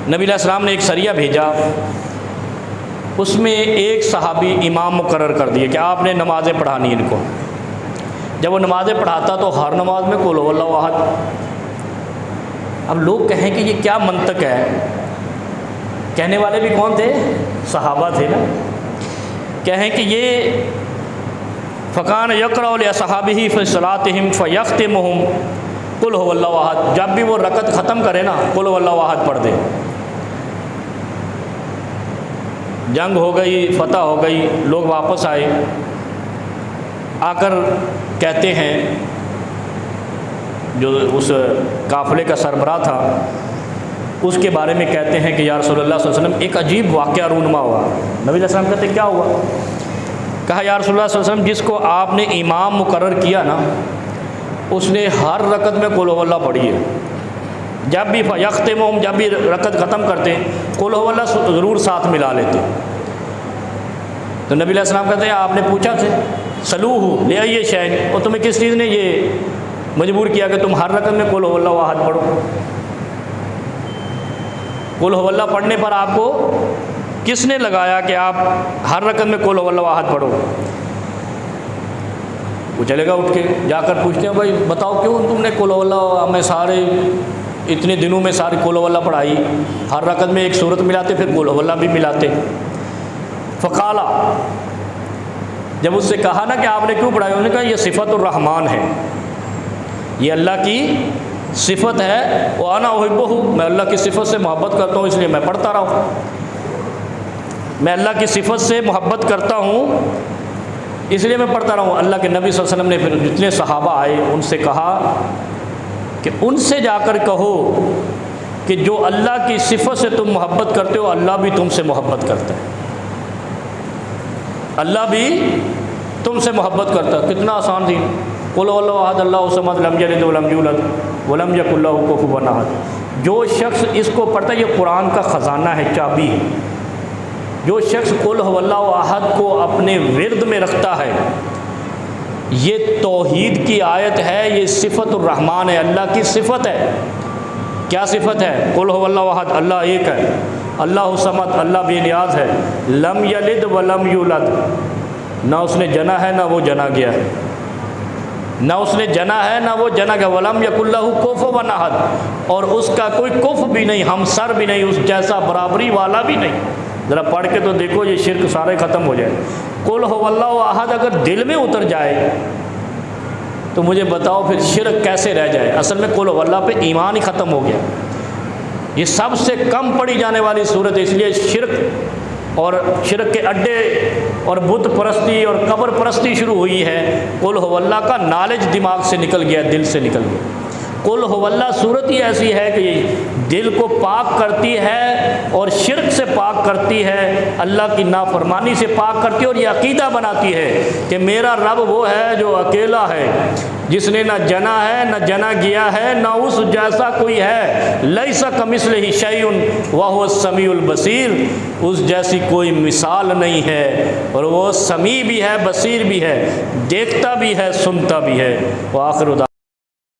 نبی علیہ السلام نے ایک سریہ بھیجا، اس میں ایک صحابی امام مقرر کر دیے کہ آپ نے نمازیں پڑھانی ان کو۔ جب وہ نمازیں پڑھاتا تو ہر نماز میں قل هو اللہ احد۔ اب لوگ کہیں کہ یہ کیا منطق ہے، کہنے والے بھی کون تھے؟ صحابہ تھے نا۔ کہیں کہ یہ فکان یقرأ لأصحابہ فی صلاتہم فیختمہم قل هو اللہ احد، جب بھی وہ رکعت ختم کرے نا قل هو اللہ احد پڑھ دے۔ جنگ ہو گئی، فتح ہو گئی، لوگ واپس آئے، آ کر کہتے ہیں، جو اس قافلے کا سربراہ تھا اس کے بارے میں کہتے ہیں کہ یا رسول اللہ صلی اللہ علیہ وسلم ایک عجیب واقعہ رونما ہوا۔ نبی علیہ السلام کہتے ہیں کیا ہوا؟ کہا یا رسول اللہ صلی اللہ علیہ وسلم جس کو آپ نے امام مقرر کیا نا اس نے ہر رکعت میں قل هو اللہ پڑھی ہے، جب بھی یختمہم، جب بھی رکعت ختم کرتے قل هو اللہ ضرور ساتھ ملا لیتے۔ تو نبی علیہ السلام کہتے ہیں آپ نے پوچھا تھے سلوہ لأی شیء، اور تمہیں کس چیز نے یہ مجبور کیا کہ تم ہر رکعت میں قل هو اللہ احد پڑھو؟ قل هو اللہ پڑھنے پر آپ کو کس نے لگایا کہ آپ ہر رکعت میں قل هو اللہ احد پڑھو؟ وہ چلے گا اٹھ کے جا کر پوچھتے ہیں بھائی بتاؤ کیوں تم نے قل هو اللہ ہمیں سارے اتنے دنوں میں ساری قل هو اللہ پڑھائی، ہر رکعت میں ایک سورت ملاتے پھر قل هو اللہ بھی ملاتے۔ فقالا، جب اس سے کہا نا کہ آپ نے کیوں پڑھائی، انہوں نے کہا یہ صفت الرحمن ہے، یہ اللہ کی صفت ہے، وانا احبہ، میں اللہ کی صفت سے محبت کرتا ہوں اس لیے میں پڑھتا رہا ہوں، میں اللہ کی صفت سے محبت کرتا ہوں اس لیے میں پڑھتا رہا ہوں۔ اللہ کے نبی صلی اللہ علیہ وسلم نے پھر جتنے صحابہ آئے ان سے کہا کہ ان سے جا کر کہو کہ جو اللہ کی صفت سے تم محبت کرتے ہو اللہ بھی تم سے محبت کرتا ہے، اللہ بھی تم سے محبت کرتا ہے۔ کتنا آسان دین، قل هو اللہ احد اللہ الصمد لم یلد ولم یولد ولم یکن لہ کفوا احد۔ جو شخص اس کو پڑھتا ہے، یہ قرآن کا خزانہ ہے، چابی ہے، جو شخص قل هو اللہ احد کو اپنے ورد میں رکھتا ہے، یہ توحید کی آیت ہے، یہ صفت الرحمن ہے، اللہ کی صفت ہے۔ کیا صفت ہے؟ قل هو اللہ احد، اللہ ایک ہے، اللہ الصمد، اللہ بے نیاز ہے، لم یلد ولم یولد، نہ اس نے جنا ہے نہ وہ جنا گیا ہے، نہ اس نے جنا ہے نہ وہ جنا گیا، ولم یکن لہ کفوا احد، اور اس کا کوئی کف بھی نہیں، ہمسر بھی نہیں، اس جیسا برابری والا بھی نہیں۔ ذرا پڑھ کے تو دیکھو یہ شرک سارے ختم ہو جائے۔ قل هو اللہ احد اگر دل میں اتر جائے تو مجھے بتاؤ پھر شرک کیسے رہ جائے؟ اصل میں قل هو اللہ پہ ایمان ہی ختم ہو گیا۔ یہ سب سے کم پڑھی جانے والی صورت ہے، اس لیے شرک اور شرک کے اڈے اور بت پرستی اور قبر پرستی شروع ہوئی ہے۔ قل هو اللہ کا نالج دماغ سے نکل گیا، دل سے نکل گیا۔ قل هو اللہ صورت ہی ایسی ہے کہ یہ دل کو پاک کرتی ہے اور شرک سے پاک کرتی ہے، اللہ کی نافرمانی سے پاک کرتی ہے، اور یہ عقیدہ بناتی ہے کہ میرا رب وہ ہے جو اکیلا ہے، جس نے نہ جنا ہے نہ جنا گیا ہے، نہ اس جیسا کوئی ہے، لیس کمثلہ شیء وہو السمیع البصیر، اس جیسی کوئی مثال نہیں ہے، اور وہ سمیع بھی ہے، بصیر بھی ہے، دیکھتا بھی ہے، سنتا بھی ہے۔ وآخر